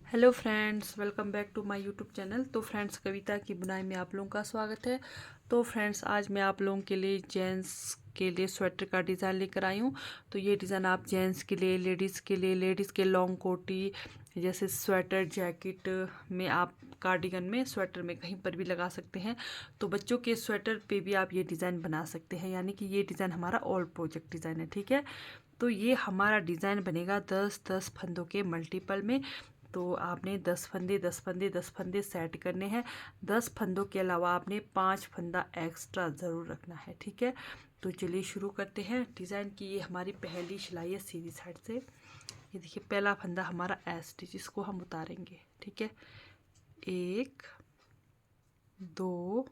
Hello friends, welcome back to my YouTube channel. तो friends, कविता की बुनाई में आप लोगों का स्वागत है। तो फ्रेंड्स, आज मैं आप लोगों के लिए जेंट्स के लिए स्वेटर का डिज़ाइन लेकर आई हूँ। तो ये डिज़ाइन आप जेंट्स के लिए, लेडीज़ के लॉन्ग कोटी जैसे स्वेटर, जैकेट में, आप कार्डिगन में, स्वेटर में कहीं पर भी लगा सकते हैं। तो बच्चों के स्वेटर पे भी आप ये डिज़ाइन बना सकते हैं, यानी कि ये डिज़ाइन हमारा ऑल प्रोजेक्ट डिज़ाइन है। ठीक है, तो ये हमारा डिज़ाइन बनेगा 10-10 फंदों के मल्टीपल में। तो आपने 10 फंदे 10 फंदे 10 फंदे सेट करने हैं। 10 फंदों के अलावा आपने 5 फंदा एक्स्ट्रा ज़रूर रखना है। ठीक है, तो चलिए शुरू करते हैं डिज़ाइन की। ये हमारी पहली सिलाई है सीधी साइड से। ये देखिए, पहला फंदा हमारा स्टिच, इसको हम उतारेंगे। ठीक है, 1 2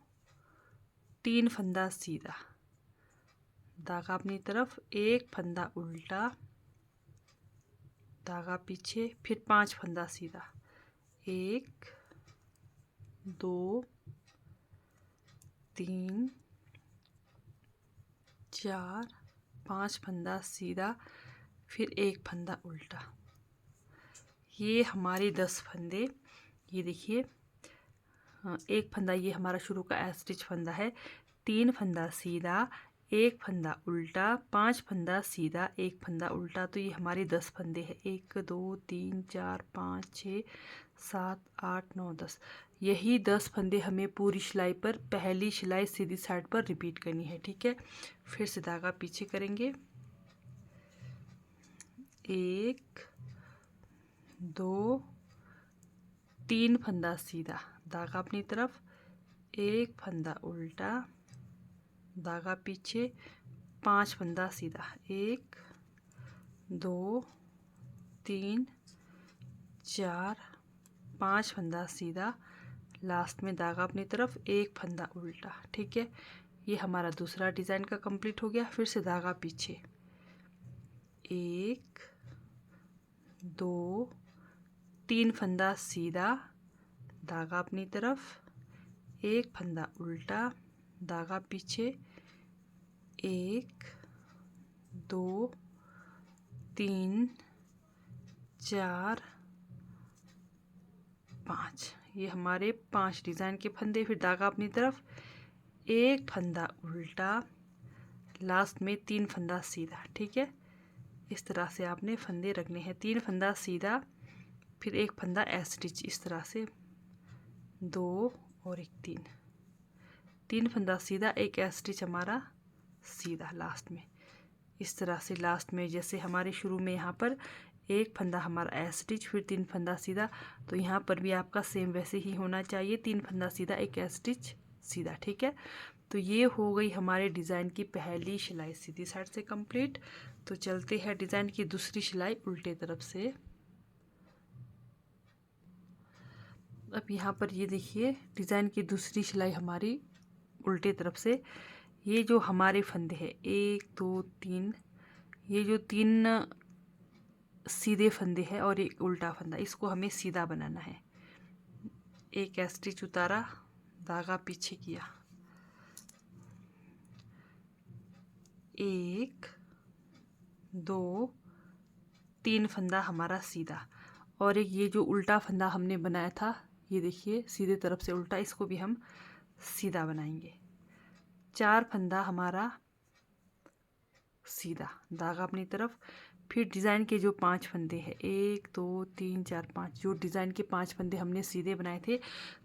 3 फंदा सीधा, धागा अपनी तरफ, एक फंदा उल्टा, धागा पीछे, फिर 5 फंदा सीधा, 1 2 3 4 5 फंदा सीधा, फिर एक फंदा उल्टा। ये हमारे 10 फंदे। ये देखिए, एक फंदा ये हमारा शुरू का स्टिच फंदा है, 3 फंदा सीधा, एक फंदा उल्टा, 5 फंदा सीधा, एक फंदा उल्टा। तो ये हमारे 10 फंदे हैं। 1 2 3 4 5 6 7 8 9 10। यही 10 फंदे हमें पूरी सिलाई पर, पहली सिलाई सीधी साइड पर रिपीट करनी है। ठीक है, फिर से धागा पीछे करेंगे, 1 2 3 फंदा सीधा, धागा अपनी तरफ, एक फंदा उल्टा, धागा पीछे, 5 फंदा सीधा, 1 2 3 4 5 फंदा सीधा, लास्ट में धागा अपनी तरफ, एक फंदा उल्टा। ठीक है, ये हमारा दूसरा डिज़ाइन का कंप्लीट हो गया। फिर से धागा पीछे, 1 2 3 फंदा सीधा, धागा अपनी तरफ, एक फंदा उल्टा, धागा पीछे, 1 2 3 4 5। ये हमारे 5 डिज़ाइन के फंदे। फिर धागा अपनी तरफ, एक फंदा उल्टा, लास्ट में 3 फंदा सीधा। ठीक है, इस तरह से आपने फंदे रखने हैं। 3 फंदा सीधा, फिर एक फंदा स्टिच, इस तरह से 2 और एक 3 फंदा सीधा, एक स्टिच हमारा सीधा लास्ट में, इस तरह से। लास्ट में जैसे हमारे शुरू में यहाँ पर एक फंदा हमारा स्टिच, फिर 3 फंदा सीधा, तो यहाँ पर भी आपका सेम वैसे ही होना चाहिए, 3 फंदा सीधा, एक स्टिच सीधा। ठीक है, तो ये हो गई हमारे डिज़ाइन की पहली सिलाई सीधी साइड से कंप्लीट। तो चलते हैं डिज़ाइन की दूसरी सिलाई उल्टे तरफ से। अब यहाँ पर ये देखिए, डिज़ाइन की दूसरी सिलाई हमारी उल्टे तरफ से। ये जो हमारे फंदे हैं 1 2 3, ये जो 3 सीधे फंदे हैं और एक उल्टा फंदा, इसको हमें सीधा बनाना है। एक स्टिच उतारा, धागा पीछे किया, 1 2 3 फंदा हमारा सीधा, और एक ये जो उल्टा फंदा हमने बनाया था, ये देखिए सीधे तरफ से उल्टा, इसको भी हम सीधा बनाएंगे। 4 फंदा हमारा सीधा, धागा अपनी तरफ। फिर डिज़ाइन के जो 5 फंदे हैं, 1 2 3 4 5, जो डिज़ाइन के 5 फंदे हमने सीधे बनाए थे,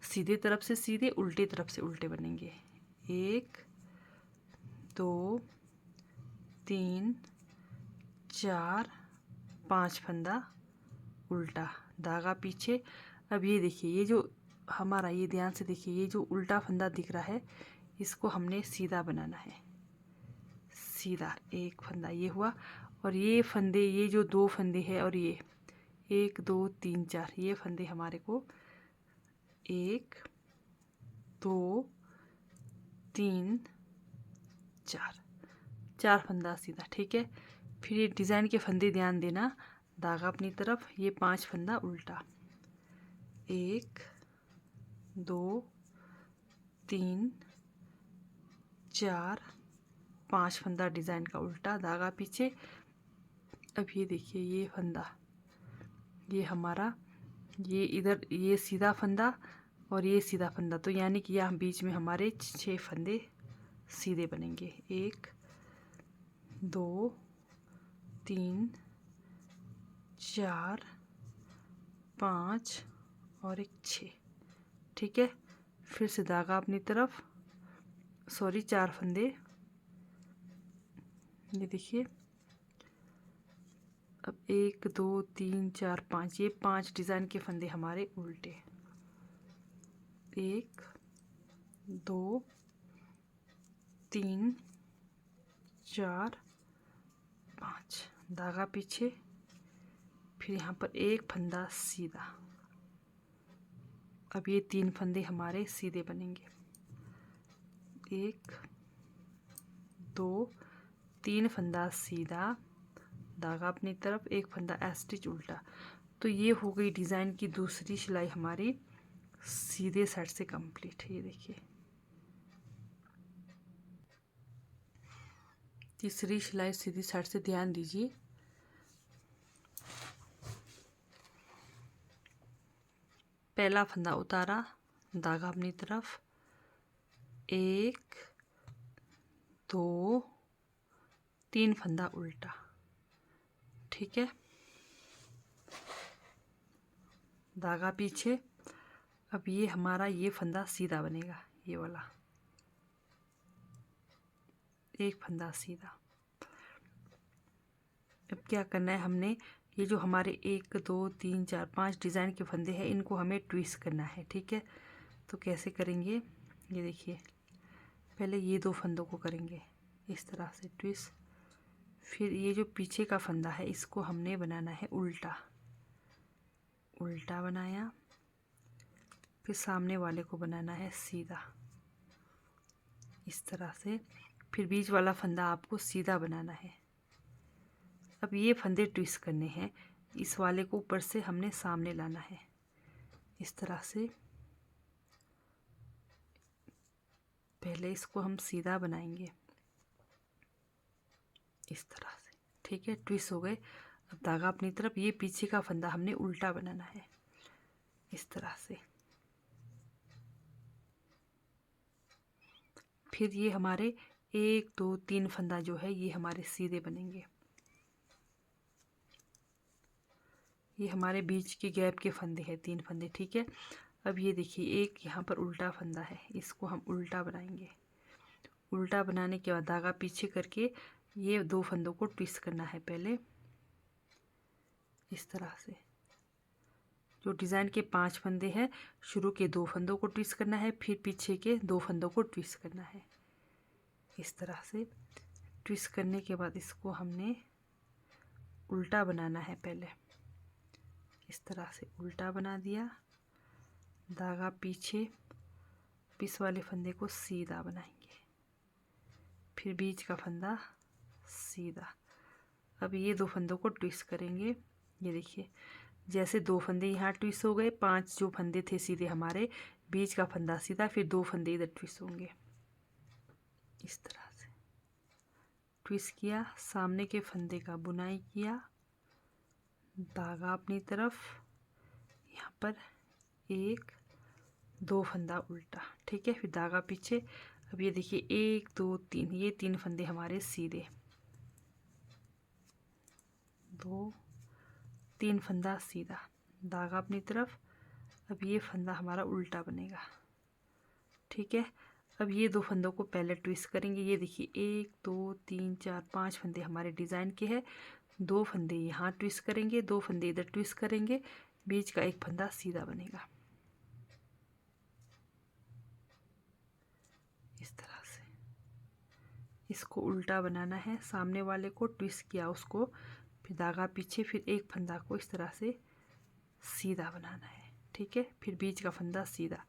सीधे तरफ से सीधे, उल्टे तरफ से उल्टे बनेंगे। 1 2 3 4 5 फंदा उल्टा, धागा पीछे। अब ये देखिए, ये जो हमारा, ये ध्यान से देखिए, ये जो उल्टा फंदा दिख रहा है, इसको हमने सीधा बनाना है। सीधा एक फंदा ये हुआ, और ये फंदे, ये जो 2 फंदे हैं, और ये 1 2 3 4, ये फंदे हमारे को 1 2 3 4 फंदा सीधा। ठीक है, फिर ये डिज़ाइन के फंदे ध्यान देना, धागा अपनी तरफ, ये 5 फंदा उल्टा, 1 2 3 4 5 फंदा डिज़ाइन का उल्टा, धागा पीछे। अब ये देखिए, ये फंदा, ये हमारा ये इधर ये सीधा फंदा और ये सीधा फंदा, तो यानी कि यहाँ बीच में हमारे 6 फंदे सीधे बनेंगे। 1 2 3 4 5 और एक 6। ठीक है, फिर से धागा अपनी तरफ, सॉरी 4 फंदे, ये देखिए। अब 1 2 3 4 5, ये 5 डिज़ाइन के फंदे हमारे उल्टे। 1 2 3 4 5, धागा पीछे, फिर यहाँ पर एक फंदा सीधा। अब ये 3 फंदे हमारे सीधे बनेंगे। 1 2 3 फंदा सीधा, धागा अपनी तरफ, एक फंदा स्टिच उल्टा। तो ये हो गई डिज़ाइन की दूसरी सिलाई हमारी सीधे साइड से कंप्लीट है। ये देखिए, तीसरी सिलाई सीधी साइड से, ध्यान दीजिए। पहला फंदा उतारा, धागा अपनी तरफ, 1 2 3 फंदा उल्टा। ठीक है, धागा पीछे। अब ये हमारा ये फंदा सीधा बनेगा, ये वाला एक फंदा सीधा। अब क्या करना है, हमने ये जो हमारे 1 2 3 4 5 डिज़ाइन के फंदे हैं, इनको हमें ट्विस्ट करना है। ठीक है, तो कैसे करेंगे, ये देखिए। पहले ये 2 फंदों को करेंगे इस तरह से ट्विस्ट, फिर ये जो पीछे का फंदा है इसको हमने बनाना है उल्टा। उल्टा बनाया, फिर सामने वाले को बनाना है सीधा, इस तरह से। फिर बीच वाला फंदा आपको सीधा बनाना है। अब ये फंदे ट्विस्ट करने हैं, इस वाले को ऊपर से हमने सामने लाना है, इस तरह से। पहले इसको हम सीधा बनाएंगे इस तरह से। ठीक है, ट्विस्ट हो गए। अब धागा अपनी तरफ, ये पीछे का फंदा हमने उल्टा बनाना है इस तरह से। फिर ये हमारे 1 2 3 फंदा जो है ये हमारे सीधे बनेंगे। ये हमारे बीच के गैप के फंदे हैं, 3 फंदे। ठीक है, अब ये देखिए, एक यहाँ पर उल्टा फंदा है, इसको हम उल्टा बनाएंगे। उल्टा बनाने के बाद धागा पीछे करके ये 2 फंदों को ट्विस्ट करना है पहले, इस तरह से। जो डिज़ाइन के 5 फंदे हैं, शुरू के 2 फंदों को ट्विस्ट करना है, फिर पीछे के 2 फंदों को ट्विस्ट करना है, इस तरह से। ट्विस्ट करने के बाद इसको हमने उल्टा बनाना है पहले, इस तरह से उल्टा बना दिया। धागा पीछे, इस वाले फंदे को सीधा बनाएंगे, फिर बीच का फंदा सीधा। अब ये 2 फंदों को ट्विस्ट करेंगे। ये देखिए, जैसे 2 फंदे यहाँ ट्विस्ट हो गए, 5 जो फंदे थे सीधे हमारे, बीच का फंदा सीधा, फिर 2 फंदे इधर ट्विस्ट होंगे, इस तरह से। ट्विस्ट किया, सामने के फंदे का बुनाई किया, धागा अपनी तरफ, यहाँ पर 1 2 फंदा उल्टा। ठीक है, फिर धागा पीछे। अब ये देखिए, 1 2 3, ये 3 फंदे हमारे सीधे, 2 3 फंदा सीधा, धागा अपनी तरफ। अब ये फंदा हमारा उल्टा बनेगा। ठीक है, अब ये 2 फंदों को पहले ट्विस्ट करेंगे। ये देखिए, 1 2 3 4 5 फंदे हमारे डिज़ाइन के हैं। 2 फंदे यहाँ ट्विस्ट करेंगे, 2 फंदे इधर ट्विस्ट करेंगे, बीच का एक फंदा सीधा बनेगा, इस तरह से। इसको उल्टा बनाना है, सामने वाले को ट्विस्ट किया उसको, फिर धागा पीछे, फिर एक फंदा को इस तरह से सीधा बनाना है। ठीक है, फिर बीच का फंदा सीधा।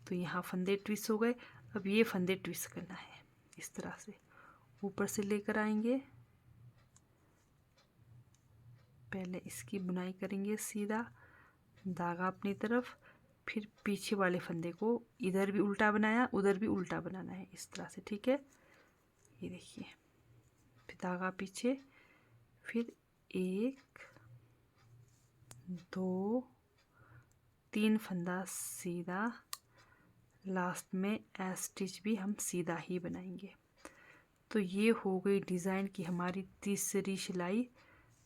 तो यहाँ फंदे ट्विस्ट हो गए। अब ये फंदे ट्विस्ट करना है, इस तरह से ऊपर से लेकर आएंगे। पहले इसकी बुनाई करेंगे सीधा, धागा अपनी तरफ, फिर पीछे वाले फंदे को इधर भी उल्टा बनाया, उधर भी उल्टा बनाना है, इस तरह से। ठीक है, ये देखिए, फिर धागा पीछे, फिर 1 2 3 फंदा सीधा, लास्ट में एस स्टिच भी हम सीधा ही बनाएंगे। तो ये हो गई डिज़ाइन की हमारी तीसरी सिलाई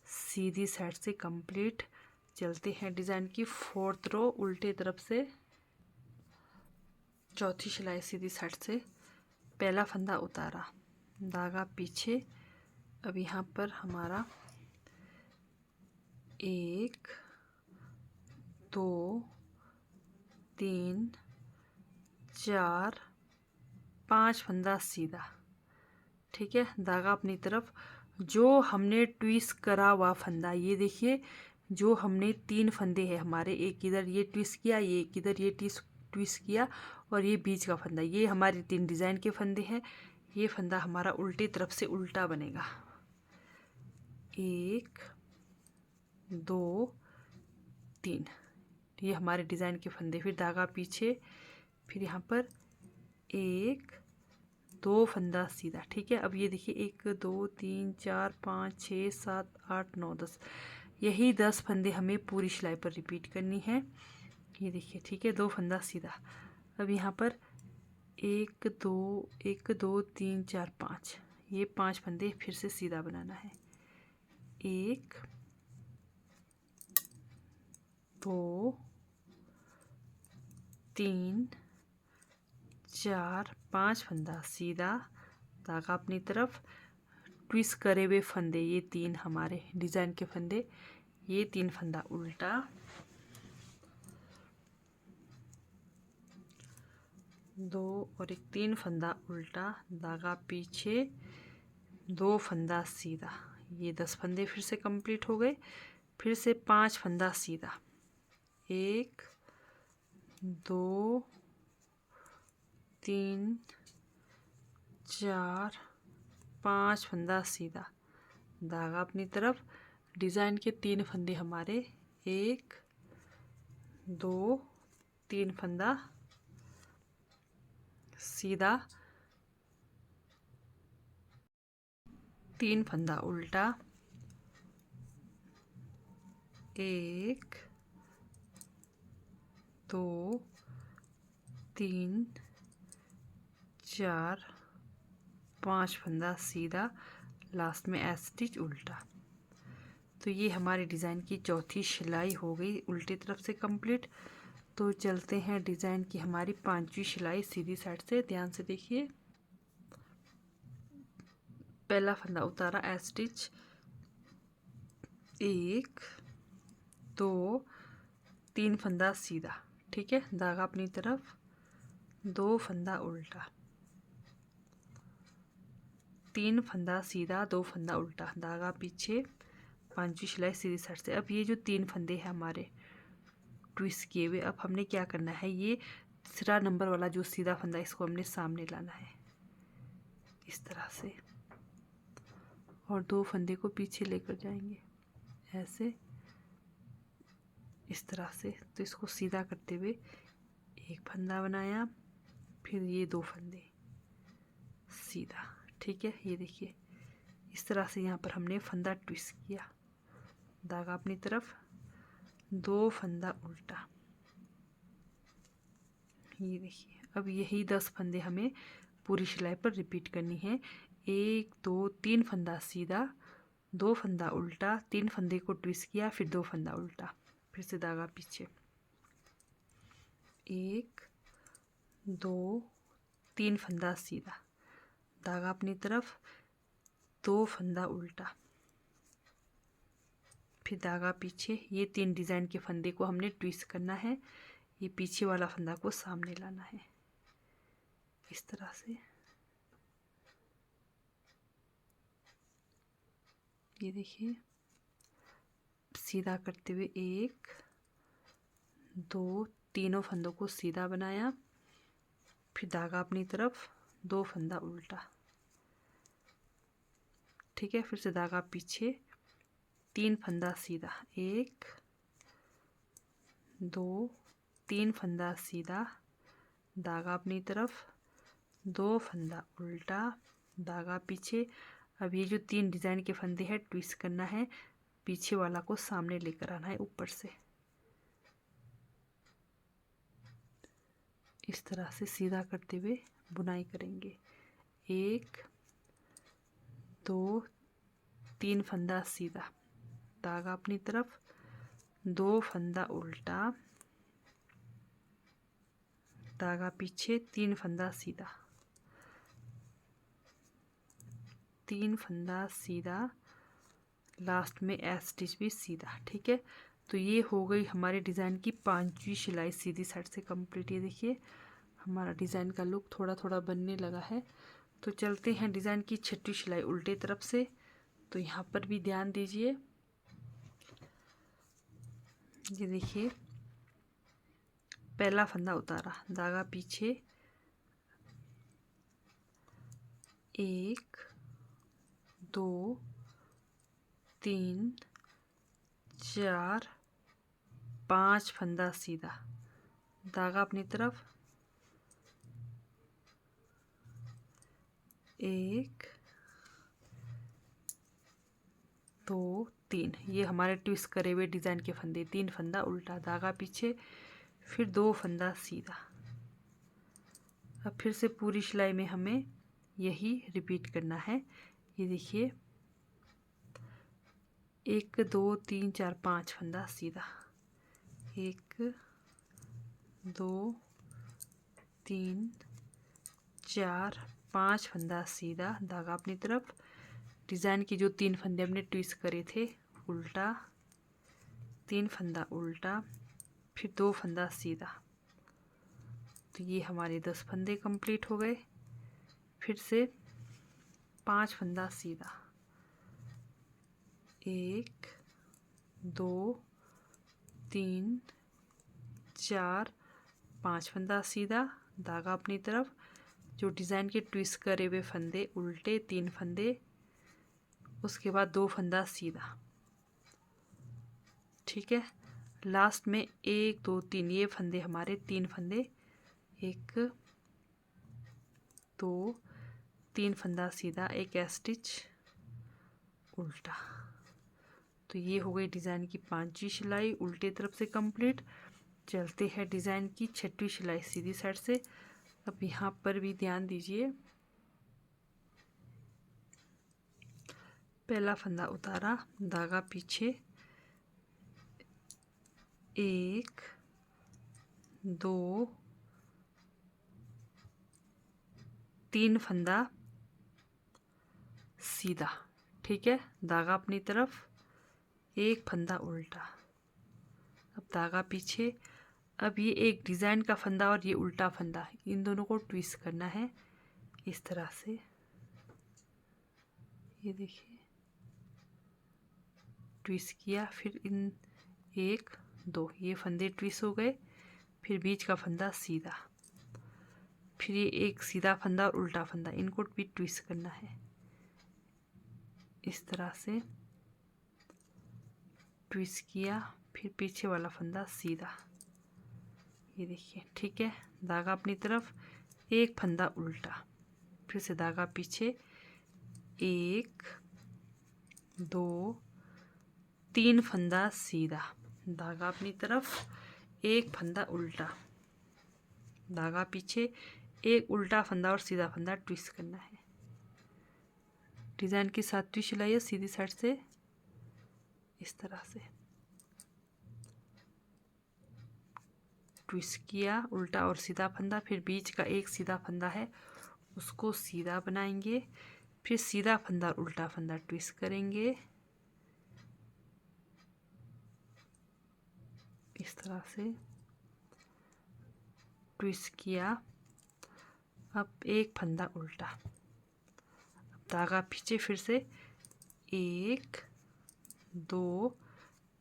सीधी साइड से कंप्लीट। चलते हैं डिज़ाइन की फोर्थ रो उल्टे तरफ से। चौथी सिलाई सीधी साइड से, पहला फंदा उतारा, धागा पीछे। अब यहाँ पर हमारा 1 2 3 4 5 फंदा सीधा, ठीक है। धागा अपनी तरफ, जो हमने ट्विस्ट करा हुआ फंदा, ये देखिए जो हमने 3 फंदे हैं हमारे, एक इधर ये ट्विस्ट किया, ये एक इधर ये ट्विस्ट किया, और ये बीच का फंदा, ये हमारे 3 डिज़ाइन के फंदे हैं। ये फंदा हमारा उल्टी तरफ से उल्टा बनेगा। 1 2 3, ये हमारे डिज़ाइन के फंदे। फिर धागा पीछे, फिर यहाँ पर 1 2 फंदा सीधा, ठीक है। अब ये देखिए 1 2 3 4 5 6 7 8 9 10, यही 10 फंदे हमें पूरी सिलाई पर रिपीट करनी है। ये देखिए, ठीक है, 2 फंदा सीधा। अब यहाँ पर 1 2 3 4 5, ये 5 फंदे फिर से सीधा बनाना है। 1 2 3 4 5 फंदा सीधा, धागा अपनी तरफ, ट्विस्ट करे हुए फंदे, ये 3 हमारे डिज़ाइन के फंदे, ये 3 फंदा उल्टा, 2 और 1 3 फंदा उल्टा, धागा पीछे, 2 फंदा सीधा, ये 10 फंदे फिर से कंप्लीट हो गए। फिर से 5 फंदा सीधा, 1 2 3 4 5 फंदा सीधा, धागा अपनी तरफ, डिज़ाइन के 3 फंदे हमारे, 1 2 3 फंदा सीधा, 3 फंदा उल्टा, 1 2 3 4 5 फंदा सीधा, लास्ट में एस स्टिच उल्टा। तो ये हमारी डिज़ाइन की चौथी सिलाई हो गई उल्टी तरफ से कंप्लीट। तो चलते हैं डिज़ाइन की हमारी 5वीं सिलाई सीधी साइड से। ध्यान से देखिए, पहला फंदा उतारा, एस स्टिच, 1 2 3 फंदा सीधा, ठीक है। धागा अपनी तरफ, 2 फंदा उल्टा, 3 फंदा सीधा, 2 फंदा उल्टा, धागा पीछे, 5वीं सिलाई सीधी साइड से। अब ये जो 3 फंदे हैं हमारे ट्विस्ट किए हुए, अब हमने क्या करना है, ये तीसरा नंबर वाला जो सीधा फंदा, इसको हमने सामने लाना है इस तरह से, और 2 फंदे को पीछे लेकर जाएंगे ऐसे, इस तरह से। तो इसको सीधा करते हुए एक फंदा बनाया, फिर ये 2 फंदे सीधा, ठीक है। ये देखिए इस तरह से यहाँ पर हमने फंदा ट्विस्ट किया, धागा अपनी तरफ, 2 फंदा उल्टा। ये देखिए, अब यही 10 फंदे हमें पूरी सिलाई पर रिपीट करनी है। 1 2 3 फंदा सीधा, 2 फंदा उल्टा, 3 फंदे को ट्विस्ट किया, फिर 2 फंदा उल्टा, फिर से धागा पीछे, 1 2 3 फंदा सीधा, धागा अपनी तरफ, 2 फंदा उल्टा, फिर धागा पीछे। ये 3 डिज़ाइन के फंदे को हमने ट्विस्ट करना है, ये पीछे वाला फंदा को सामने लाना है इस तरह से। ये देखिए, सीधा करते हुए 1 2 तीनों फंदों को सीधा बनाया, फिर धागा अपनी तरफ, 2 फंदा उल्टा, ठीक है। फिर से धागा पीछे, 3 फंदा सीधा, 1 2 3 फंदा सीधा, धागा अपनी तरफ, 2 फंदा उल्टा, धागा पीछे। अब ये जो 3 डिज़ाइन के फंदे हैं ट्विस्ट करना है, पीछे वाला को सामने लेकर आना है ऊपर से, इस तरह से सीधा करते हुए बुनाई करेंगे। 1 2 3 फंदा सीधा, धागा अपनी तरफ, 2 फंदा उल्टा, धागा पीछे, 3 फंदा सीधा, 3 फंदा सीधा, लास्ट में एस स्टिच भी सीधा। ठीक है, तो ये हो गई हमारे डिज़ाइन की 5वीं सिलाई सीधी साइड से कंप्लीट। ये देखिए हमारा डिज़ाइन का लुक थोड़ा थोड़ा बनने लगा है। तो चलते हैं डिज़ाइन की 6वीं सिलाई उल्टे तरफ से। तो यहाँ पर भी ध्यान दीजिए, ये देखिए पहला फंदा उतारा, धागा पीछे, 1 2 3 4 5 फंदा सीधा, धागा अपनी तरफ, 1 2 3, ये हमारे ट्विस्ट करे हुए डिज़ाइन के फंदे। 3 फंदा उल्टा, धागा पीछे, फिर 2 फंदा सीधा। अब फिर से पूरी सिलाई में हमें यही रिपीट करना है। ये देखिए 1 2 3 4 5 फंदा सीधा, 1 2 3 4 5 फंदा सीधा, धागा अपनी तरफ, डिज़ाइन की जो 3 फंदे हमने ट्विस्ट करे थे उल्टा, 3 फंदा उल्टा, फिर 2 फंदा सीधा। तो ये हमारे 10 फंदे कंप्लीट हो गए। फिर से 5 फंदा सीधा, 1 2 3 4 5 फंदा सीधा, धागा अपनी तरफ, जो डिज़ाइन के ट्विस्ट करे हुए फंदे उल्टे, 3 फंदे, उसके बाद 2 फंदा सीधा। ठीक है, लास्ट में 1 2 3, ये फंदे हमारे 3 फंदे, 1 2 3 फंदा सीधा, एक स्टिच उल्टा। तो ये हो गई डिज़ाइन की 5वीं सिलाई उल्टे तरफ से कंप्लीट। चलते हैं डिज़ाइन की 6वीं सिलाई सीधी साइड से। अब यहाँ पर भी ध्यान दीजिए, पहला फंदा उतारा, धागा पीछे, 1 2 3 फंदा सीधा। ठीक है, धागा अपनी तरफ, 1 फंदा उल्टा, अब धागा पीछे। अब ये एक डिज़ाइन का फंदा और ये उल्टा फंदा, इन दोनों को ट्विस्ट करना है इस तरह से। ये देखिए ट्विस्ट किया, फिर इन 1 2, ये फंदे ट्विस्ट हो गए, फिर बीच का फंदा सीधा, फिर ये एक सीधा फंदा और उल्टा फंदा, इनको भी ट्विस्ट करना है इस तरह से। ट्विस्ट किया, फिर पीछे वाला फंदा सीधा, ये देखिए। ठीक है, धागा अपनी तरफ, 1 फंदा उल्टा, फिर से धागा पीछे, 1 2 3 फंदा सीधा, धागा अपनी तरफ, 1 फंदा उल्टा, धागा पीछे, 1 उल्टा फंदा और सीधा फंदा ट्विस्ट करना है। डिज़ाइन की 7वीं सिलाई है सीधी साइड से इस तरह से ट्विस्ट किया, उल्टा और सीधा फंदा, फिर बीच का एक सीधा फंदा है उसको सीधा बनाएंगे, फिर सीधा फंदा और उल्टा फंदा ट्विस्ट करेंगे इस तरह से। ट्विस्ट किया, अब एक फंदा उल्टा, अब धागा पीछे, फिर से 1 2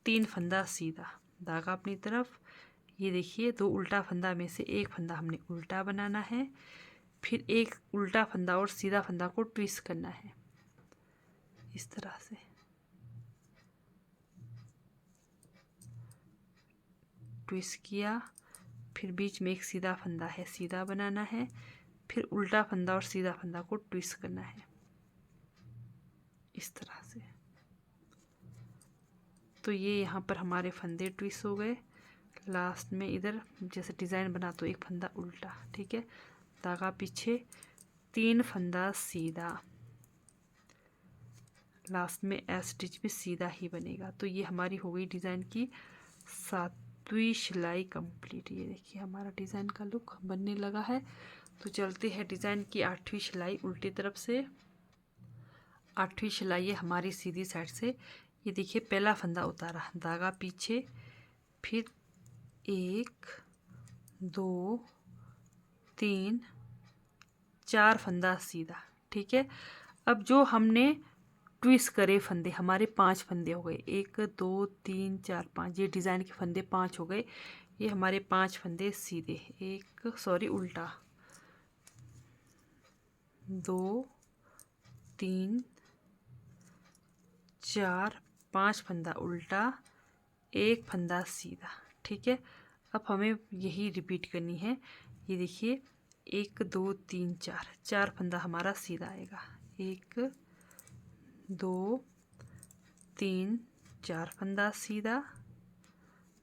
3 फंदा सीधा, धागा अपनी तरफ। ये देखिए 2 उल्टा फंदा में से एक फंदा हमने उल्टा बनाना है, फिर एक उल्टा फंदा और सीधा फंदा को ट्विस्ट करना है इस तरह से। ट्विस्ट किया, फिर बीच में एक सीधा फंदा है, सीधा बनाना है, फिर उल्टा फंदा और सीधा फंदा को ट्विस्ट करना है इस तरह से। तो ये यहाँ पर हमारे फंदे ट्विस्ट हो गए। लास्ट में इधर जैसे डिज़ाइन बना तो एक फंदा उल्टा, ठीक है, धागा पीछे, 3 फंदा सीधा, लास्ट में एस स्टिच भी सीधा ही बनेगा। तो ये हमारी हो गई डिज़ाइन की 7वीं सिलाई कंप्लीट। ये देखिए हमारा डिज़ाइन का लुक बनने लगा है। तो चलते हैं डिज़ाइन की 8वीं सिलाई उल्टी तरफ से। 8वीं सिलाई है हमारी सीधी साइड से। ये देखिए पहला फंदा उतारा, धागा पीछे, फिर 1 2 3 4 फंदा सीधा, ठीक है। अब जो हमने ट्विस्ट करे फंदे, हमारे 5 फंदे हो गए, 1 2 3 4 5, ये डिज़ाइन के फंदे 5 हो गए। ये हमारे 5 फंदे सीधे, उल्टा, 2 3 4 5 फंदा उल्टा, 1 फंदा सीधा, ठीक है। अब हमें यही रिपीट करनी है। ये देखिए 1 2 3 4 फंदा हमारा सीधा आएगा, 1 2 3 4 फंदा सीधा,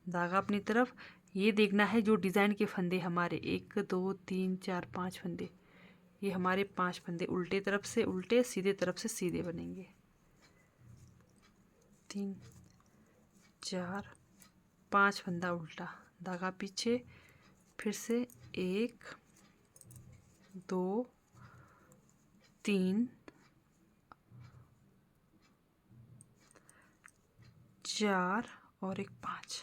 धागा अपनी तरफ। ये देखना है जो डिज़ाइन के फंदे हमारे 1 2 3 4 5 फंदे, ये हमारे 5 फंदे उल्टे तरफ से उल्टे, सीधे तरफ से सीधे बनेंगे। 3 4 5 फंदा उल्टा, धागा पीछे, फिर से 1 2 3 4 और एक 5,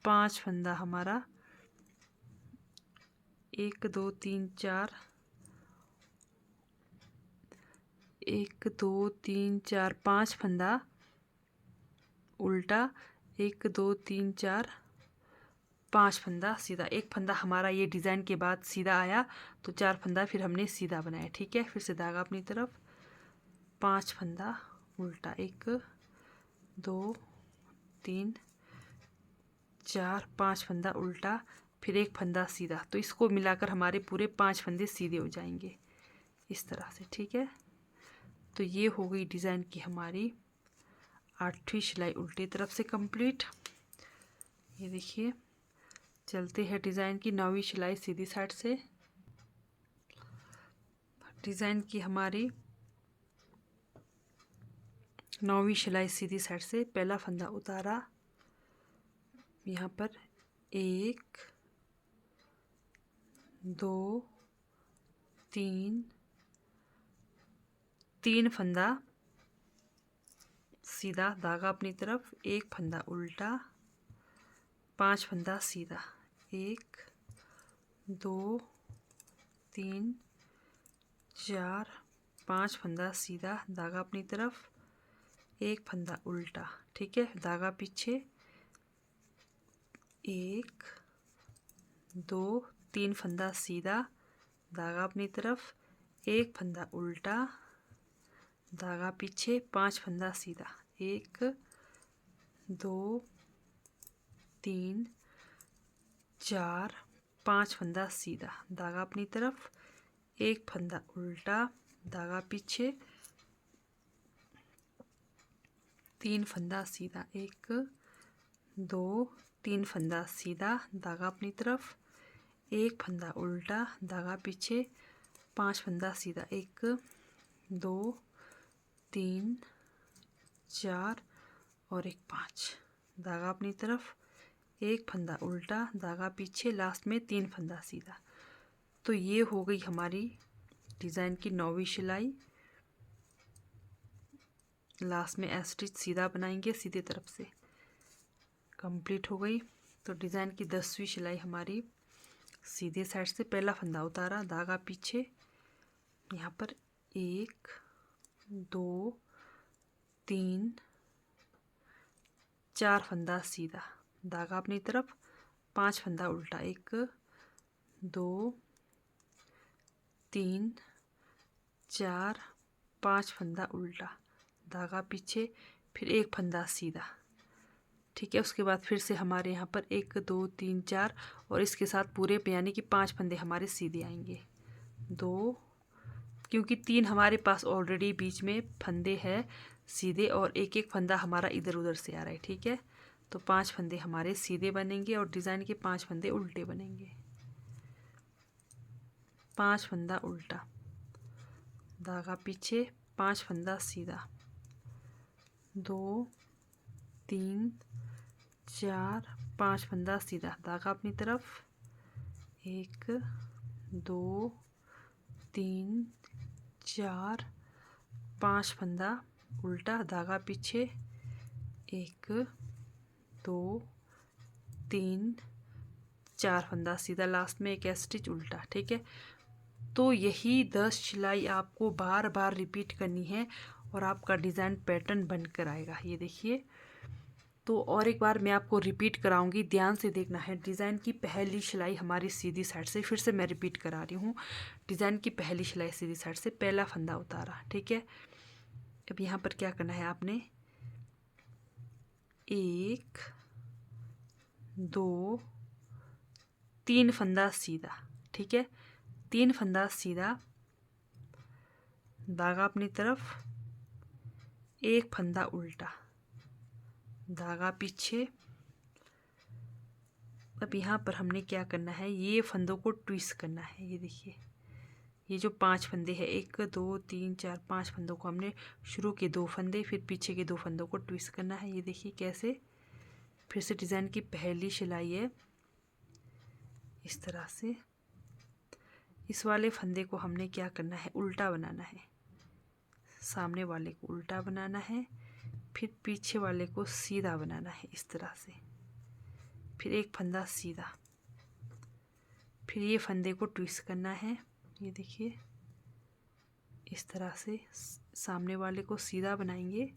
5 फंदा हमारा 1 2 3 4, 1 2 3 4 5 फंदा उल्टा, 1 2 3 4 5 फंदा सीधा। एक फंदा हमारा ये डिज़ाइन के बाद सीधा आया, तो 4 फंदा फिर हमने सीधा बनाया, ठीक है। फिर से धागा अपनी तरफ, 5 फंदा उल्टा, 1 2 3 4 5 फंदा उल्टा, फिर एक फंदा सीधा। तो इसको मिलाकर हमारे पूरे 5 फंदे सीधे हो जाएंगे इस तरह से, ठीक है। तो ये हो गई डिज़ाइन की हमारी 8वीं सिलाई उल्टी तरफ से कंप्लीट। ये देखिए चलते हैं डिज़ाइन की 9वीं सिलाई सीधी साइड से। डिज़ाइन की हमारी 9वीं सिलाई सीधी साइड से, पहला फंदा उतारा, यहाँ पर 1 2 3 फंदा सीधा, धागा अपनी तरफ, 1 फंदा उल्टा, 5 फंदा सीधा, 1 2 3 4 5 फंदा सीधा, धागा अपनी तरफ, 1 फंदा उल्टा, ठीक है, धागा पीछे, 1 2 3 फंदा सीधा, धागा अपनी तरफ, 1 फंदा उल्टा, धागा पीछे, 5 फंदा सीधा, 1 2 3 4 5 फंदा सीधा, धागा अपनी तरफ, 1 फंदा उल्टा, धागा पीछे, 3 फंदा सीधा, 1 2 3 फंदा सीधा, धागा अपनी तरफ, 1 फंदा उल्टा, धागा पीछे, 5 फंदा सीधा, 1 2 3 4 और एक 5, धागा अपनी तरफ, 1 फंदा उल्टा, धागा पीछे, लास्ट में 3 फंदा सीधा। तो ये हो गई हमारी डिज़ाइन की 9वीं सिलाई। लास्ट में एस स्टिच सीधा बनाएंगे सीधे तरफ से, कंप्लीट हो गई। तो डिज़ाइन की 10वीं सिलाई हमारी सीधे साइड से, पहला फंदा उतारा, धागा पीछे, यहाँ पर 1 2 3 4 फंदा सीधा, धागा अपनी तरफ, 5 फंदा उल्टा, 1 2 3 4 5 फंदा उल्टा, धागा पीछे, फिर 1 फंदा सीधा, ठीक है। उसके बाद फिर से हमारे यहाँ पर 1 2 3 4 और इसके साथ पूरे पे यानी कि 5 फंदे हमारे सीधे आएंगे, 2 क्योंकि 3 हमारे पास ऑलरेडी बीच में फंदे हैं सीधे, और एक एक फंदा हमारा इधर उधर से आ रहा है। ठीक है, तो 5 फंदे हमारे सीधे बनेंगे और डिज़ाइन के 5 फंदे उल्टे बनेंगे। 5 फंदा उल्टा, धागा पीछे, 5 फंदा सीधा, 2 3 4 5 फंदा सीधा, धागा अपनी तरफ, 1 2 3 4 5 फंदा उल्टा, धागा पीछे, 1 2 3 4 फंदा सीधा, लास्ट में एक स्टिच उल्टा। ठीक है, तो यही 10 सिलाई आपको बार बार रिपीट करनी है और आपका डिज़ाइन पैटर्न बनकर आएगा। ये देखिए, तो और एक बार मैं आपको रिपीट कराऊंगी, ध्यान से देखना है। डिज़ाइन की पहली सिलाई हमारी सीधी साइड से, फिर से मैं रिपीट करा रही हूँ, डिज़ाइन की पहली सिलाई सीधी साइड से, पहला फंदा उतारा। ठीक है, अब यहाँ पर क्या करना है आपने, 1 2 3 फंदा सीधा। ठीक है, 3 फंदा सीधा, धागा अपनी तरफ, 1 फंदा उल्टा, धागा पीछे। अब यहाँ पर हमने क्या करना है, ये फंदों को ट्विस्ट करना है। ये देखिए, ये जो 5 फंदे हैं, 1 2 3 4 5 फंदों को हमने शुरू के 2 फंदे, फिर पीछे के 2 फंदों को ट्विस्ट करना है। ये देखिए कैसे, फिर से डिज़ाइन की पहली सिलाई है, इस तरह से इस वाले फंदे को हमने क्या करना है, उल्टा बनाना है, सामने वाले को उल्टा बनाना है, फिर पीछे वाले को सीधा बनाना है इस तरह से, फिर एक फंदा सीधा, फिर ये फंदे को ट्विस्ट करना है। ये देखिए इस तरह से सामने वाले को सीधा बनाएंगे,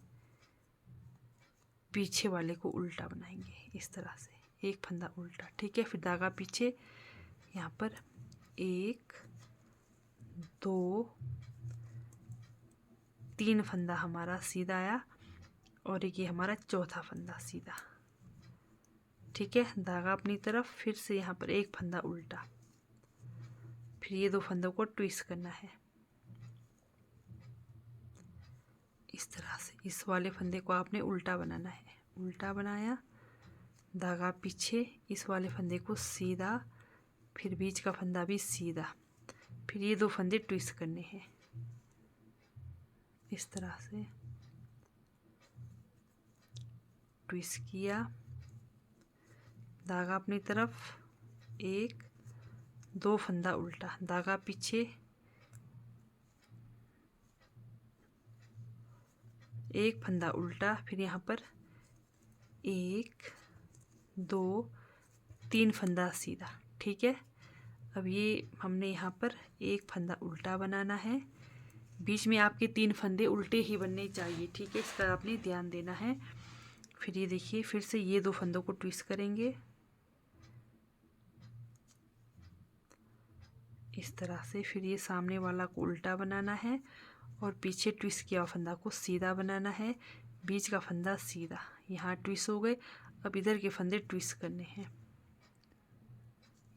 पीछे वाले को उल्टा बनाएंगे इस तरह से, एक फंदा उल्टा। ठीक है, फिर धागा पीछे, यहाँ पर 1 2 3 फंदा हमारा सीधा आया, और एक ये हमारा चौथा फंदा सीधा। ठीक है, धागा अपनी तरफ, फिर से यहाँ पर एक फंदा उल्टा, फिर ये 2 फंदों को ट्विस्ट करना है इस तरह से। इस वाले फंदे को आपने उल्टा बनाना है, उल्टा बनाया, धागा पीछे, इस वाले फंदे को सीधा, फिर बीच का फंदा भी सीधा, फिर ये 2 फंदे ट्विस्ट करने हैं इस तरह से, ट्विस्ट किया, धागा अपनी तरफ, 1 2 फंदा उल्टा, धागा पीछे, 1 फंदा उल्टा, फिर यहाँ पर 1 2 3 फंदा सीधा। ठीक है, अब ये हमने यहाँ पर एक फंदा उल्टा बनाना है, बीच में आपके 3 फंदे उल्टे ही बनने चाहिए। ठीक है, इसका आपने ध्यान देना है। फिर ये देखिए, फिर से ये 2 फंदों को ट्विस्ट करेंगे इस तरह से, फिर ये सामने वाला को उल्टा बनाना है और पीछे ट्विस्ट किया फंदा को सीधा बनाना है, बीच का फंदा सीधा, यहाँ ट्विस्ट हो गए। अब इधर के फंदे ट्विस्ट करने हैं।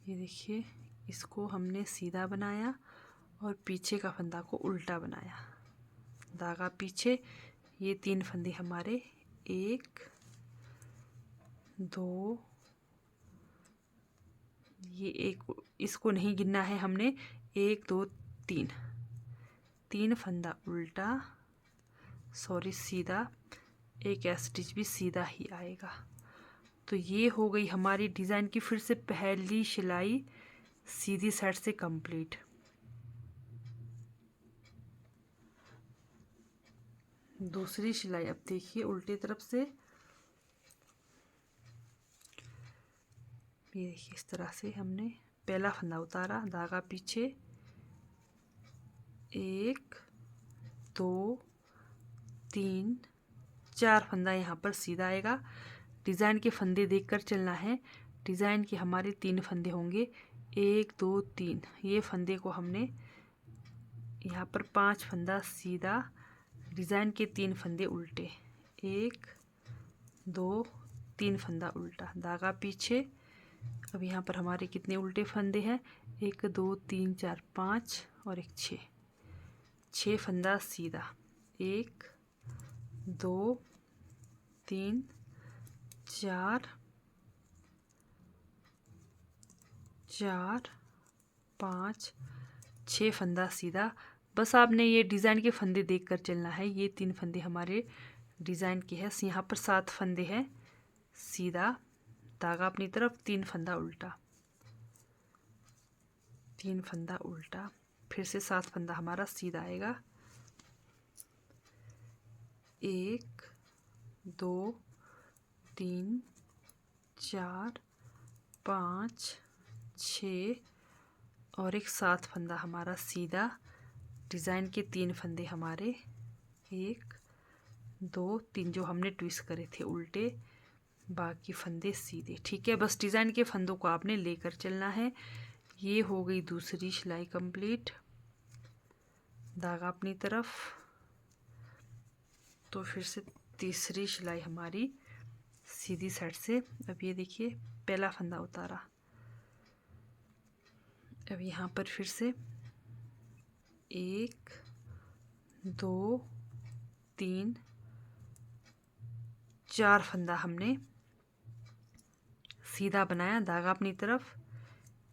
ये देखिए, इसको हमने सीधा बनाया और पीछे का फंदा को उल्टा बनाया, धागा पीछे, ये 3 फंदे हमारे, 1 2, ये एक, इसको नहीं गिनना है हमने, 1 2 3, 3 फंदा उल्टा, सॉरी सीधा, एक स्टिच भी सीधा ही आएगा। तो ये हो गई हमारी डिज़ाइन की फिर से पहली सिलाई सीधी साइड से कंप्लीट। दूसरी सिलाई अब देखिए उल्टी तरफ से, ये देखिए इस तरह से हमने पहला फंदा उतारा, धागा पीछे, 1 2 3 4 फंदा यहाँ पर सीधा आएगा। डिज़ाइन के फंदे देखकर चलना है, डिज़ाइन के हमारे 3 फंदे होंगे, 1 2 3, ये फंदे को हमने यहाँ पर 5 फंदा सीधा, डिज़ाइन के 3 फंदे उल्टे, 1 2 3 फंदा उल्टा, धागा पीछे। अब यहाँ पर हमारे कितने उल्टे फंदे हैं, 1 2 3 4 5 और एक 6, 6 फंदा सीधा, 1 2 3 4 4 5 6 फंदा सीधा। बस आपने ये डिज़ाइन के फंदे देखकर चलना है। ये 3 फंदे हमारे डिज़ाइन के हैं। यहाँ पर 7 फंदे हैं सीधा, धागा अपनी तरफ, 3 फंदा उल्टा, 3 फंदा उल्टा, फिर से 7 फंदा हमारा सीधा आएगा। 1 2 3 4 5 6 और एक 7 फंदा हमारा सीधा। डिज़ाइन के 3 फंदे हमारे, 1 2 3 जो हमने ट्विस्ट करे थे उल्टे, बाकी फंदे सीधे। ठीक है, बस डिज़ाइन के फंदों को आपने लेकर चलना है। ये हो गई दूसरी सिलाई कंप्लीट। धागा अपनी तरफ, तो फिर से तीसरी सिलाई हमारी सीधी साइड से। अब ये देखिए पहला फंदा उतारा, अब यहाँ पर फिर से 1 2 3 4 फंदा हमने सीधा बनाया, धागा अपनी तरफ,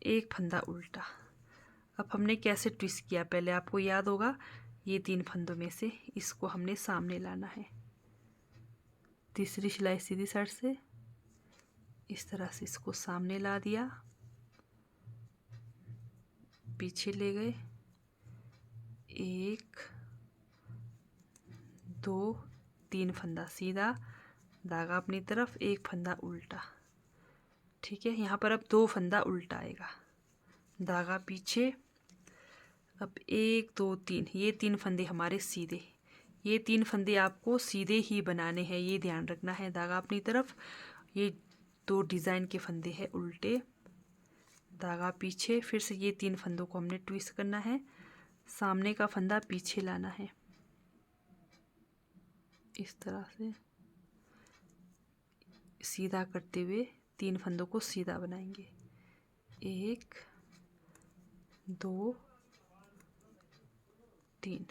1 फंदा उल्टा। अब हमने कैसे ट्विस्ट किया पहले आपको याद होगा। ये 3 फंदों में से इसको हमने सामने लाना है। तीसरी सिलाई सीधी साइड से इस तरह से इसको सामने ला दिया, पीछे ले गए, 1 2 3 फंदा सीधा, धागा अपनी तरफ, 1 फंदा उल्टा। ठीक है, यहाँ पर अब 2 फंदा उल्टा आएगा, धागा पीछे। अब 1 2 3, ये 3 फंदे हमारे सीधे। ये 3 फंदे आपको सीधे ही बनाने हैं, ये ध्यान रखना है। धागा अपनी तरफ, ये 2 डिज़ाइन के फंदे हैं उल्टे, धागा पीछे। फिर से ये 3 फंदों को हमने ट्विस्ट करना है, सामने का फंदा पीछे लाना है, इस तरह से सीधा करते हुए 3 फंदों को सीधा बनाएंगे। 1 2 3,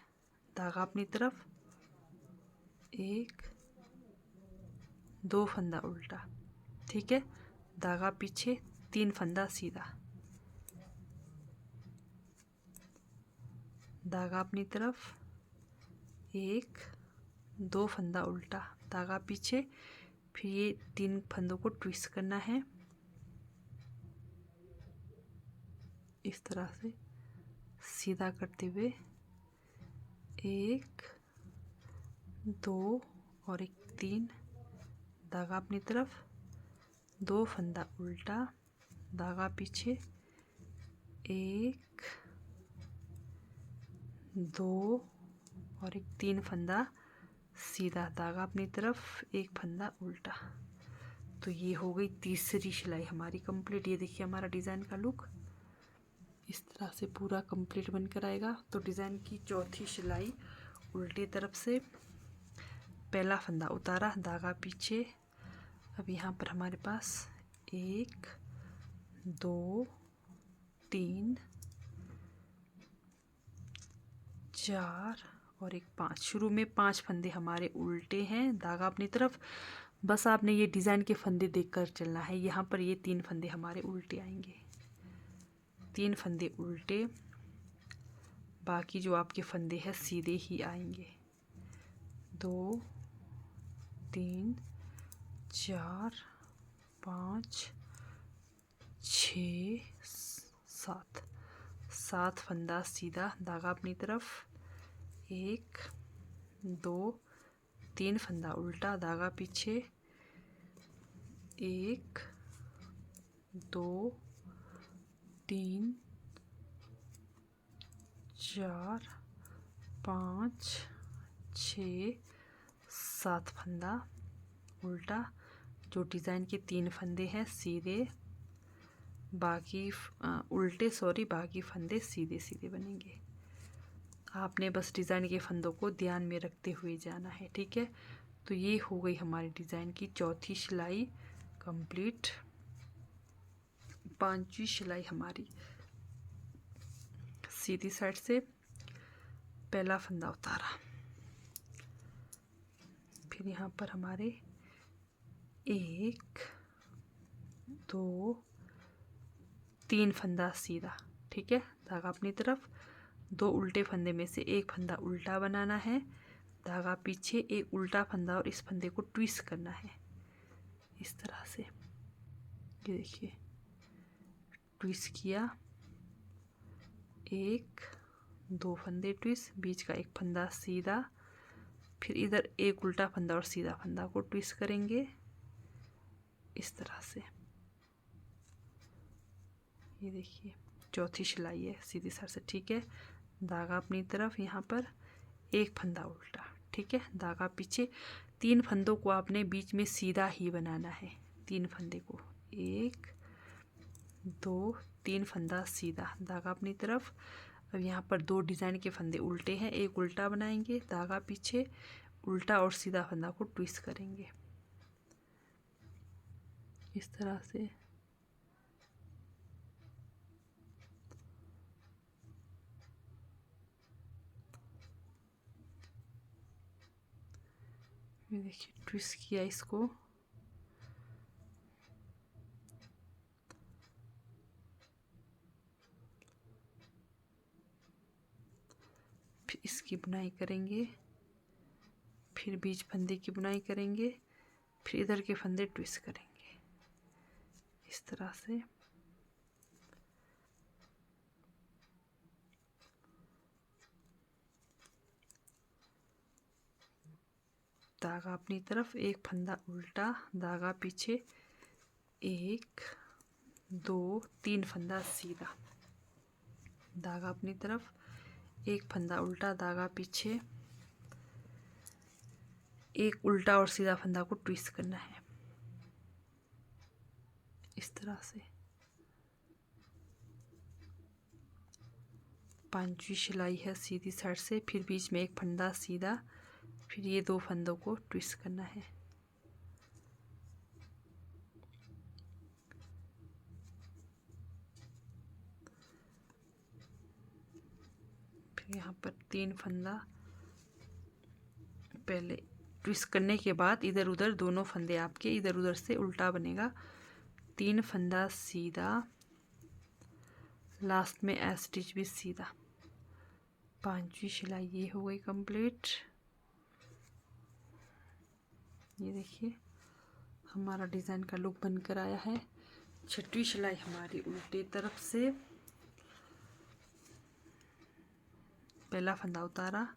धागा अपनी तरफ, 1 2 फंदा उल्टा। ठीक है, धागा पीछे, 3 फंदा सीधा, धागा अपनी तरफ, 1 2 फंदा उल्टा, धागा पीछे। फिर ये 3 फंदों को ट्विस्ट करना है, इस तरह से सीधा करते हुए 1 2 और एक 3, धागा अपनी तरफ, 2 फंदा उल्टा, धागा पीछे, 1 2 और एक 3 फंदा सीधा, धागा अपनी तरफ, 1 फंदा उल्टा। तो ये हो गई तीसरी सिलाई हमारी कंप्लीट। ये देखिए हमारा डिज़ाइन का लुक इस तरह से पूरा कंप्लीट बनकर आएगा। तो डिज़ाइन की चौथी सिलाई उल्टे तरफ से, पहला फंदा उतारा, धागा पीछे। अब यहाँ पर हमारे पास 1 2 3 4 और एक 5। शुरू में 5 फंदे हमारे उल्टे हैं, धागा अपनी तरफ। बस आपने ये डिज़ाइन के फंदे देखकर चलना है। यहाँ पर ये 3 फंदे हमारे उल्टे आएंगे, 3 फंदे उल्टे, बाकी जो आपके फंदे हैं सीधे ही आएंगे। 2 3 4 5 6 7, 7 फंदा सीधा, धागा अपनी तरफ, 1 2 3 फंदा उल्टा, धागा पीछे, 1 2 3 4 5 6 7 फंदा उल्टा। जो डिज़ाइन के 3 फंदे हैं सीधे, बाकी उल्टे, बाकी फंदे सीधे सीधे बनेंगे। आपने बस डिज़ाइन के फंदों को ध्यान में रखते हुए जाना है। ठीक है, तो ये हो गई हमारी डिज़ाइन की चौथी सिलाई कंप्लीट। पांचवी सिलाई हमारी सीधी साइड से, पहला फंदा उतारा, फिर यहाँ पर हमारे 1 2 3 फंदा सीधा, ठीक है। धागा अपनी तरफ, 2 उल्टे फंदे में से एक फंदा उल्टा बनाना है, धागा पीछे, एक उल्टा फंदा और इस फंदे को ट्विस्ट करना है इस तरह से। ये देखिए, ट्विस्ट किया, 1 2 फंदे ट्विस्ट, बीच का एक फंदा सीधा, फिर इधर एक उल्टा फंदा और सीधा फंदा को ट्विस्ट करेंगे इस तरह से। ये देखिए, चौथी सिलाई है सीधी सर से, ठीक है। धागा अपनी तरफ, यहाँ पर एक फंदा उल्टा, ठीक है। धागा पीछे, 3 फंदों को आपने बीच में सीधा ही बनाना है, 3 फंदे को, 1 2 3 फंदा सीधा, धागा अपनी तरफ। अब यहाँ पर 2 डिज़ाइन के फंदे उल्टे हैं, एक उल्टा बनाएंगे, धागा पीछे, उल्टा और सीधा फंदा को ट्विस्ट करेंगे इस तरह से। ये देखिए, ट्विस्ट किया इसको, फिर इसकी बुनाई करेंगे, फिर बीच फंदे की बुनाई करेंगे, फिर इधर के फंदे ट्विस्ट करेंगे इस तरह से। धागा अपनी तरफ, एक फंदा उल्टा, धागा पीछे, 1 2 3 फंदा सीधा, धागा अपनी तरफ, एक फंदा उल्टा, धागा पीछे, एक उल्टा और सीधा फंदा को ट्विस्ट करना है इस तरह से। 5वीं सिलाई है सीधी साइड से, फिर बीच में एक फंदा सीधा, फिर ये 2 फंदों को ट्विस्ट करना है। फिर यहाँ पर 3 फंदा, पहले ट्विस्ट करने के बाद इधर उधर दोनों फंदे आपके इधर उधर से उल्टा बनेगा, 3 फंदा सीधा, लास्ट में ए स्टिच भी सीधा। 5वीं सिलाई ये हो गई कंप्लीट। ये देखिए, हमारा डिज़ाइन का लुक बनकर आया है। 6वीं सिलाई हमारी उल्टे तरफ से, पहला फंदा उतारा,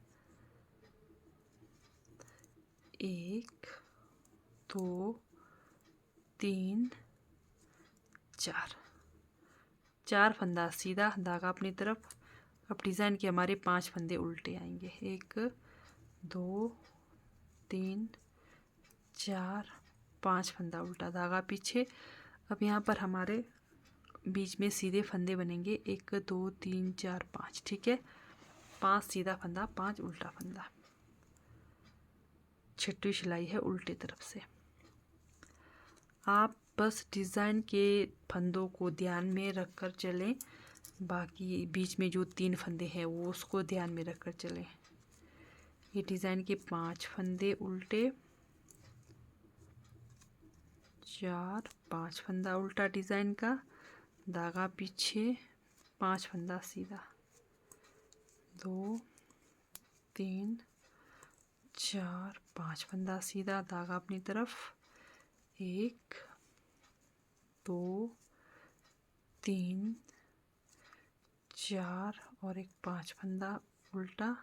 1 2 3 4 फंदा सीधा, धागा अपनी तरफ। अब डिज़ाइन के हमारे 5 फंदे उल्टे आएंगे, 1 2 3 4 5 फंदा उल्टा, धागा पीछे। अब यहाँ पर हमारे बीच में सीधे फंदे बनेंगे, 1 2 3 4 5, ठीक है। 5 सीधा फंदा, 5 उल्टा फंदा। 6वीं सिलाई है उल्टे तरफ से। आप बस डिज़ाइन के फंदों को ध्यान में रखकर चलें, बाकी बीच में जो 3 फंदे हैं वो उसको ध्यान में रखकर चलें। ये डिज़ाइन के 5 फंदे उल्टे, 4 5 फंदा उल्टा डिज़ाइन का, धागा पीछे, 5 फंदा सीधा, 2 3 4 5 फंदा सीधा, धागा अपनी तरफ, 1 2 3 4 और एक 5 फंदा उल्टा,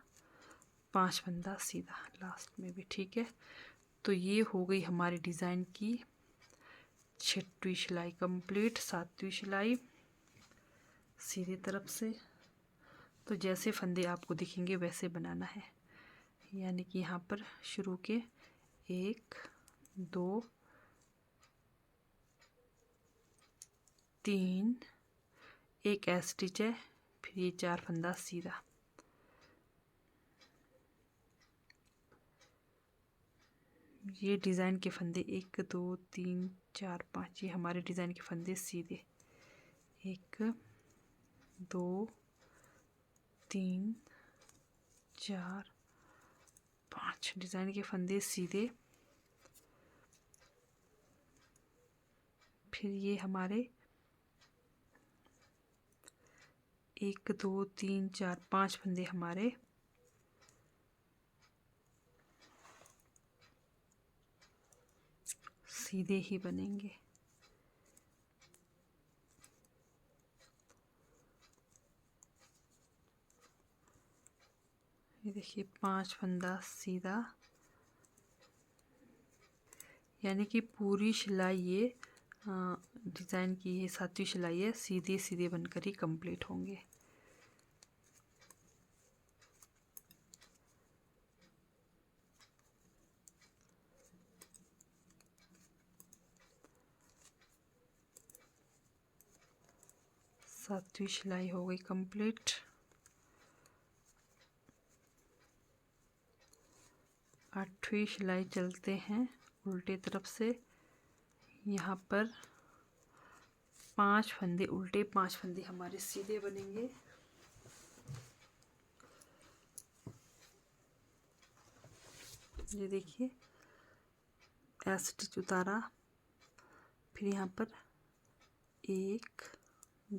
5 फंदा सीधा लास्ट में भी, ठीक है। तो ये हो गई हमारी डिज़ाइन की 6वीं सिलाई कंप्लीट। 7वीं सिलाई सीधी तरफ से, तो जैसे फंदे आपको दिखेंगे वैसे बनाना है, यानी कि यहाँ पर शुरू के 1 2 3, एक ए स्टिच है, फिर ये 4 फंदा सीधा। ये डिज़ाइन के फंदे 1 2 3 4 5, ये हमारे डिज़ाइन के फंदे सीधे, 1 2 3 4 5 डिज़ाइन के फंदे सीधे। फिर ये हमारे 1 2 3 4 5 फंदे हमारे सीधे ही बनेंगे। ये देखिए 5 फंदा सीधा, यानी कि पूरी सिलाई ये डिज़ाइन की ये 7वीं सिलाई है, सीधे सीधे बनकर ही कंप्लीट होंगे। सातवीं सिलाई हो गई कंप्लीट। 8वीं सिलाई चलते हैं उल्टे तरफ से। यहाँ पर 5 फंदे उल्टे, 5 फंदे हमारे सीधे बनेंगे। ये देखिए स्टिच उतारा, फिर यहाँ पर 1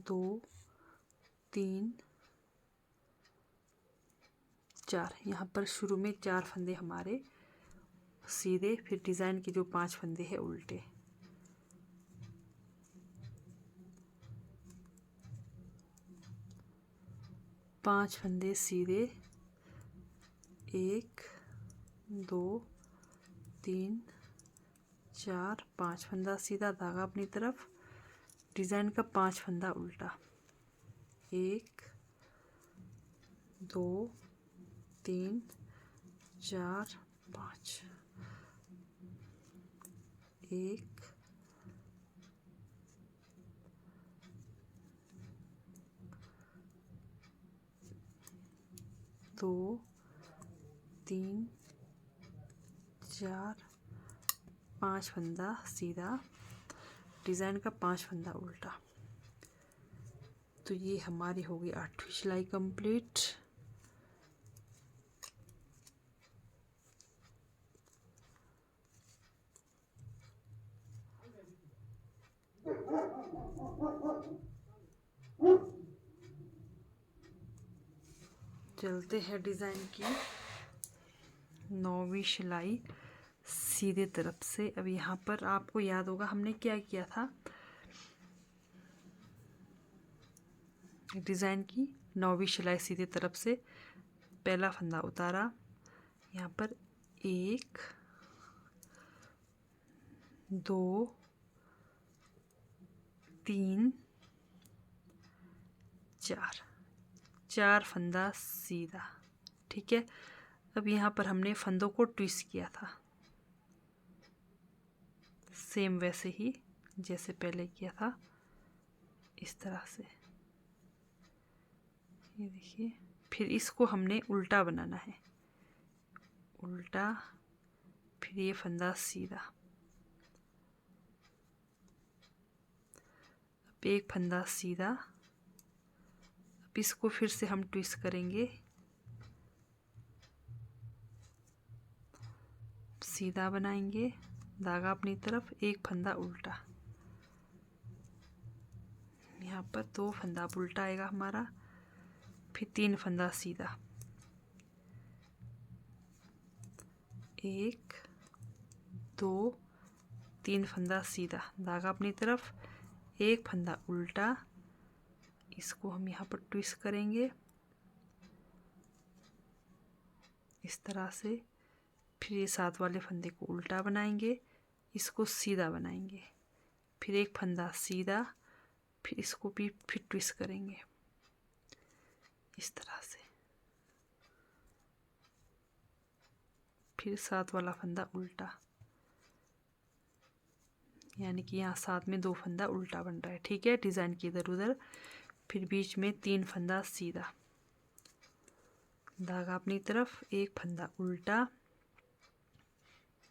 2 3 4, यहाँ पर शुरू में 4 फंदे हमारे सीधे, फिर डिज़ाइन के जो 5 फंदे हैं उल्टे। पांच फंदे सीधे, 1 2 3 4 5 फंदा सीधा, धागा अपनी तरफ, डिज़ाइन का 5 फंदा उल्टा। 1 2 3 4 5, 1 2 3 4 5 फंदा सीधा, डिज़ाइन का 5 फंदा उल्टा। तो ये हमारी हो गई 8वीं सिलाई कंप्लीट। चलते हैं डिज़ाइन की 9वीं सिलाई सीधे तरफ से। अब यहाँ पर आपको याद होगा हमने क्या किया था, डिज़ाइन की 9वीं सिलाई सीधे तरफ से पहला फंदा उतारा, यहाँ पर 1 2 3 4 फंदा सीधा, ठीक है। अब यहाँ पर हमने फंदों को ट्विस्ट किया था, सेम वैसे ही जैसे पहले किया था, इस तरह से। ये देखिए, फिर इसको हमने उल्टा बनाना है, उल्टा, फिर ये फंदा सीधा। अब एक फंदा सीधा, अब इसको फिर से हम ट्विस्ट करेंगे, सीधा बनाएंगे, धागा अपनी तरफ, एक फंदा उल्टा। यहाँ पर 2 फंदा उल्टा आएगा हमारा, फिर 3 फंदा सीधा, 1 2 3 फंदा सीधा, धागा अपनी तरफ, एक फंदा उल्टा। इसको हम यहाँ पर ट्विस्ट करेंगे इस तरह से, फिर ये 7 वाले फंदे को उल्टा बनाएंगे, इसको सीधा बनाएंगे, फिर एक फंदा सीधा, फिर इसको भी फिर ट्विस्ट करेंगे इस तरह से, फिर 7 वाला फंदा उल्टा, यानी कि यहाँ 7 में 2 फंदा उल्टा बन रहा है, ठीक है, डिज़ाइन की इधर उधर। फिर बीच में 3 फंदा सीधा, धागा अपनी तरफ, एक फंदा उल्टा,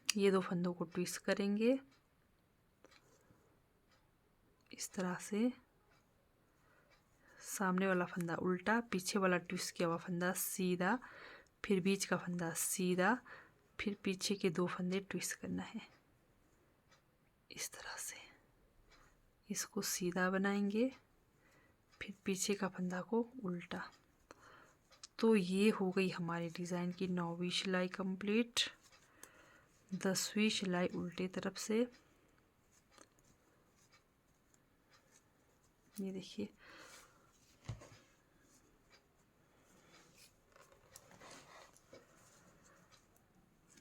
ये 2 फंदों को ट्विस्ट करेंगे इस तरह से, सामने वाला फंदा उल्टा, पीछे वाला ट्विस्ट किया हुआ फंदा सीधा, फिर बीच का फंदा सीधा, फिर पीछे के 2 फंदे ट्विस्ट करना है इस तरह से। इसको सीधा बनाएंगे, फिर पीछे का फंदा को उल्टा। तो ये हो गई हमारी डिज़ाइन की 9वीं सिलाई कंप्लीट। 10वीं सिलाई उल्टे तरफ से, ये देखिए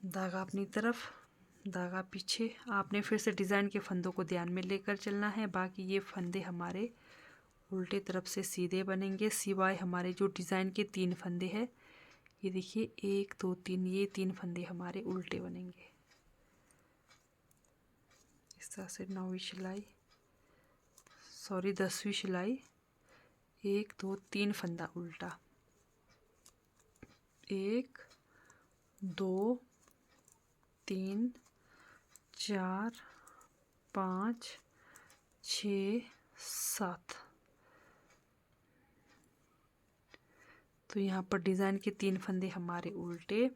धागा अपनी तरफ, धागा पीछे। आपने फिर से डिज़ाइन के फंदों को ध्यान में लेकर चलना है। बाकी ये फंदे हमारे उल्टे तरफ से सीधे बनेंगे, सिवाय हमारे जो डिज़ाइन के 3 फंदे हैं। ये देखिए 1 2 3, ये 3 फंदे हमारे उल्टे बनेंगे इस तरह से। 9वीं सिलाई, सॉरी 10वीं सिलाई, 1 2 3 फंदा उल्टा, 1 2 3 4 5 6 7। तो यहाँ पर डिज़ाइन के 3 फंदे हमारे उल्टे,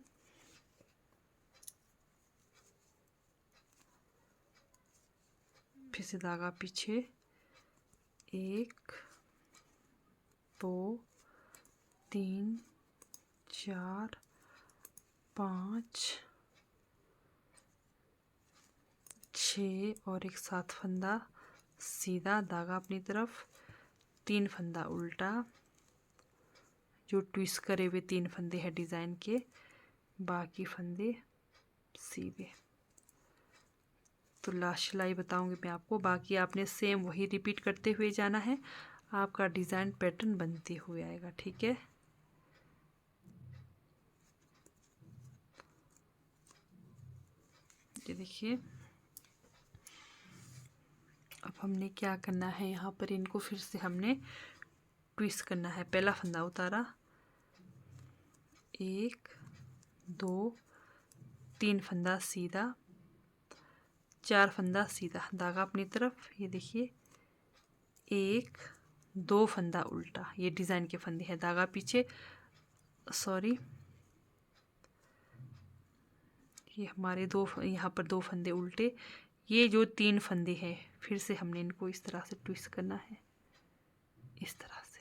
फिर से धागा पीछे, 1 2 3 4 5 6 और एक 7 फंदा सीधा, धागा अपनी तरफ, 3 फंदा उल्टा। जो ट्विस्ट करे हुए 3 फंदे हैं डिज़ाइन के, बाकी फंदे सीधे। तो लास्ट सिलाई बताऊंगी मैं आपको। बाकी आपने सेम वही रिपीट करते हुए जाना है, आपका डिज़ाइन पैटर्न बनते हुए आएगा, ठीक है। ये देखिए अब हमने क्या करना है, यहाँ पर इनको फिर से हमने ट्विस्ट करना है। पहला फंदा उतारा, 1 2 3 फंदा सीधा, 4 फंदा सीधा, धागा अपनी तरफ। ये देखिए 1 2 फंदा उल्टा, ये डिज़ाइन के फंदे हैं, धागा पीछे, सॉरी ये हमारे यहाँ पर 2 फंदे उल्टे। ये जो 3 फंदे हैं फिर से हमने इनको इस तरह से ट्विस्ट करना है, इस तरह से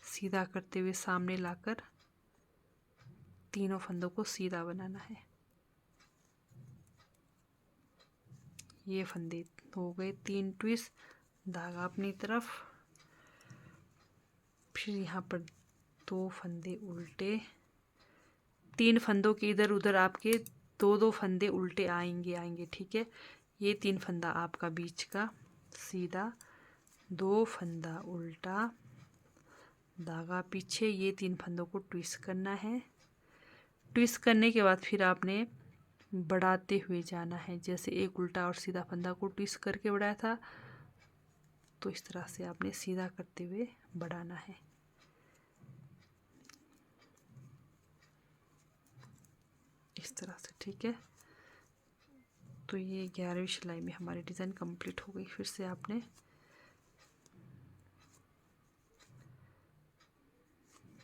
सीधा करते हुए सामने लाकर तीनों फंदों को सीधा बनाना है। ये फंदे हो गए 3 ट्विस्ट, धागा अपनी तरफ, फिर यहाँ पर 2 फंदे उल्टे। 3 फंदों के इधर उधर आपके 2 फंदे उल्टे आएंगे, ठीक है। ये 3 फंदा आपका बीच का सीधा, 2 फंदा उल्टा, धागा पीछे। ये 3 फंदों को ट्विस्ट करना है। ट्विस्ट करने के बाद फिर आपने बढ़ाते हुए जाना है, जैसे एक उल्टा और सीधा फंदा को ट्विस्ट करके बढ़ाया था, तो इस तरह से आपने सीधा करते हुए बढ़ाना है। इस तरह से, ठीक है। तो ये 11वीं सिलाई में हमारी डिज़ाइन कंप्लीट हो गई। फिर से आपने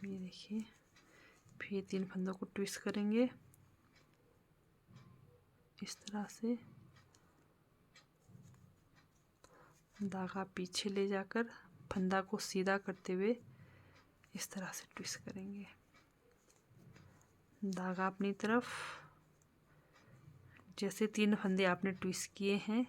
ये देखिए, फिर 3 फंदों को ट्विस्ट करेंगे इस तरह से, धागा पीछे ले जाकर फंदा को सीधा करते हुए इस तरह से ट्विस्ट करेंगे, धागा अपनी तरफ। जैसे 3 फंदे आपने ट्विस्ट किए हैं,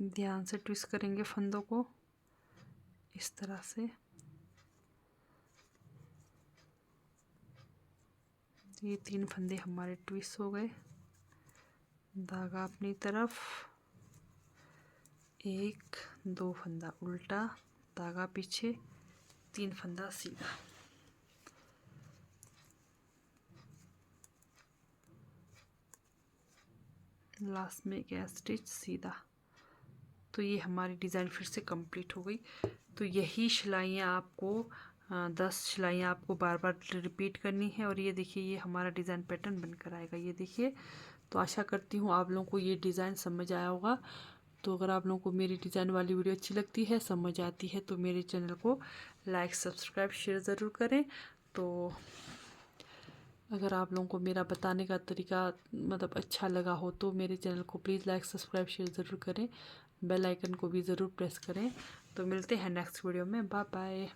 ध्यान से ट्विस्ट करेंगे फंदों को इस तरह से। ये 3 फंदे हमारे ट्विस्ट हो गए, धागा अपनी तरफ, 1 2 फंदा उल्टा, धागा पीछे, 3 फंदा सीधा। लास्ट में एक स्टिच सीधा। तो ये हमारी डिज़ाइन फिर से कंप्लीट हो गई। तो यही सिलाइयाँ आपको 10 सिलाइयाँ आपको बार बार रिपीट करनी है। और ये देखिए ये हमारा डिज़ाइन पैटर्न बनकर आएगा, ये देखिए। तो आशा करती हूँ आप लोगों को ये डिज़ाइन समझ आया होगा। तो अगर आप लोगों को मेरी डिज़ाइन वाली वीडियो अच्छी लगती है, समझ आती है, तो मेरे चैनल को लाइक सब्सक्राइब शेयर ज़रूर करें। तो अगर आप लोगों को मेरा बताने का तरीका मतलब अच्छा लगा हो तो मेरे चैनल को प्लीज़ लाइक सब्सक्राइब शेयर ज़रूर करें। बेल आइकन को भी ज़रूर प्रेस करें। तो मिलते हैं नेक्स्ट वीडियो में। Bye bye.